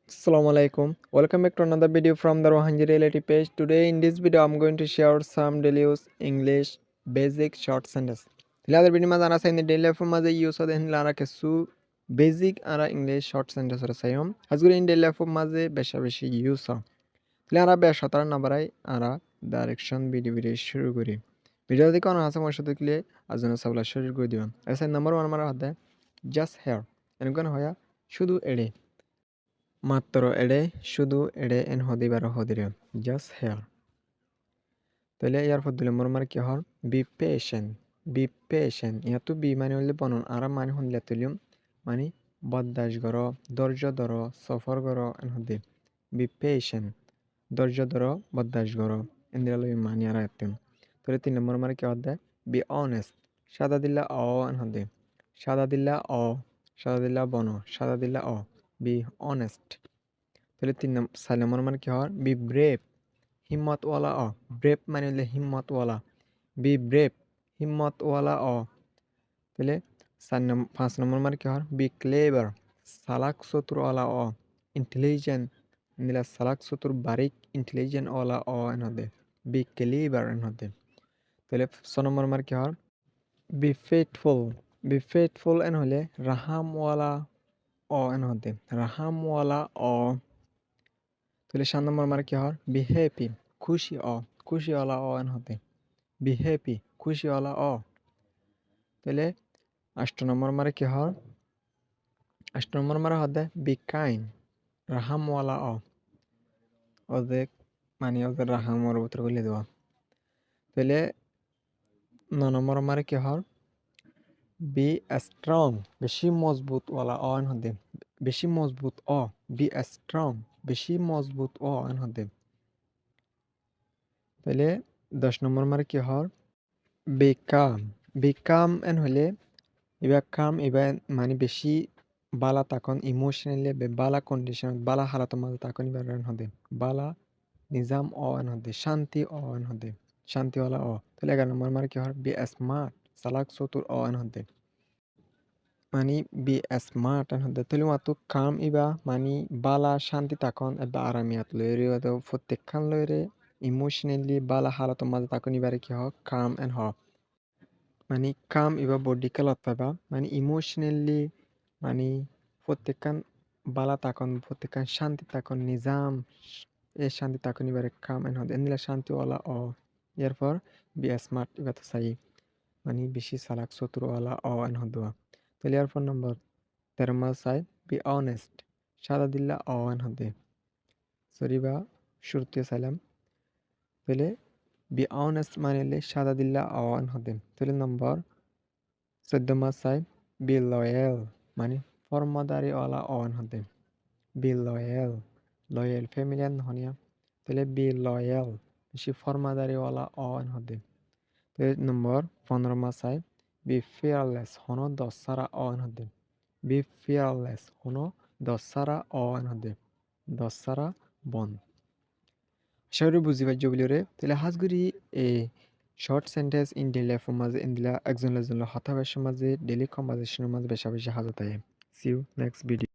Assalamu alaikum. Welcome back to another video from the Rohanji Reality page. Today in this video I'm going to share some daily use English basic short sentence. Tilader video ma jana sayin daily life ma use oden lara kesu basic ara English short sentence ora sayom. Hazguri in daily life ma besha beshi use. Tilara besha tar na barai ara direction video shuru kori. Video দেখে অনেক হাসা মশা দেখলে আজন্য সাবলা শরীর করে দিবেন এসে number 1 মারা হাতে জাস্ট হেয়ার এনকন হয়া শুধু এড়ে মাত্র এড়ে শুধু এড়ে এন হদিবার হদিরে জাস্ট হেয়ার তাহলে ইয়ার পর 2 নম্বর কি হর বি পেশেন্ট ইয়াতো বি মানে হলে বনন আর মানে হলে তুলিম মানে বদাস গর ধৈর্য ধর সফর গর এন হদি বি পেশেন্ট ধৈর্য ধর বদাস গর এন্দিরা লই মানে আর আইতেম তাহলে 3 নম্বর কি হদে বি অনেস্ট সাদা দিল্লা অ এন হদি সাদা দিল্লা বন সাদা দিল্লা অ বি অনেস্ট তাহলে 4 নম্বর কি হওয়ার বি ব্রেভ হিম্মতওয়ালা অ ব্রেভ মানে হলে হিম্মতওয়ালা বি ব্রেভ হিম্মতওয়ালা অ তাহলে 5 নম্বর কি হওয়ার বি ক্লেভার চালাক চতুরওয়ালা অ ইন্টেলিজেন্ট নিলা চালাক চতুর বারিক ইন্টেলিজেন্ট ওয়ালা অ এনহদে বি ক্লেভার এনহদে তাহলে 6 নম্বর কি হওয়ার বি ফেথফুল এন হলে রাহামওয়ালা অ এনহদে রাহামওয়ালা অ তাহলে 7 নম্বর কি হওয়ার বি হ্যাপি খুশিওয়ালা অ এন হতে বি হ্যাপি খুশিওয়ালা অ তাহলে 8 নম্বর কি হওয়ার 8 নম্বর হতে বি কাইন্ড রাহামওয়ালা অ ওদের মানে ওদের রাহামর ভিতরে বলে দেওয়া তাহলে 9 নম্বর কি হওয়ার বি স্ট্রং বেশি মজবুত ওয়ালা অ এন হতে বেশি মজবুত অ বি স্ট্রং বেশি মজবুত অ এন হতে তাহলে 10 নম্বর কি হওয়ার বিকাম এন হলে এবার কাম এবার মানে বেশি বালা তাকন ইমোশনালি বালা কন্ডিশন বালা হালাত মাঝে তাকন এবার এন হদে বালা নিজাম অ এন হদে শান্তি অ এন হদে শান্তিওয়ালা অ তাহলে 11 নম্বর কি হওয়ার বি স্মার্ট চালাক চতুর অ এন হদে মানে বি স্মার্ট এন হদে তাহলে মাত্র কাম ইবা মানে বালা শান্তি তাকন এবার আরামিয়াত লইরে প্রত্যেকখান লইরে ইমোশনালি বালা হালাত মাঝে তাকন এবারে কি হয় কাম এন হ মানে কাম এবার বডি কালার পাবা মানে ইমোশনালি মানে প্রত্যেকখান বালা তাকন প্রত্যেকখান শান্তি তাকন নিজাম এ শান্তি তাকন এবারে কাম এন হদ এনিলা শান্তিওয়ালা অ এরপর বি স্মার্ট এবার তো চাই মানে বেশি চালাক চতুরওয়ালা অ এন হদুয়া তাহলে এরপর নম্বর 13 চাই বি অনেস্ট সাদা দিল্লা অ এন হদে সরি বা শুরুতে চাইলাম তাহলে বি অনেস্ট মানে সাদা দিল্লা অ এন হদে তাহলে নম্বর 14 চাই বি লয়েল মানে ফর্মাদারিওয়ালা অন হতে বি লয়েল ফ্যামিলিয়ান নহনিয়া তাহলে বি লয়েল বেশি ফর্মাদারিওয়ালা অন হতে তাহলে নম্বর 15 চাই বি ফিয়ারলেস হনো দশারা অন হতে বি ফিয়ারলেস হনো দশারা অন হতে দশারা বন আশা বুঝি পাইছো বলি রে তাহলে Hajguri a short sentence in daily লাইফের মাঝে ইন্দিলা একজন একজন হতাবেশের মাঝে ডেইলি কনভারসেশনের মাঝে বেশা বেশি হাজত আয় সি ইউ নেক্সট ভিডিও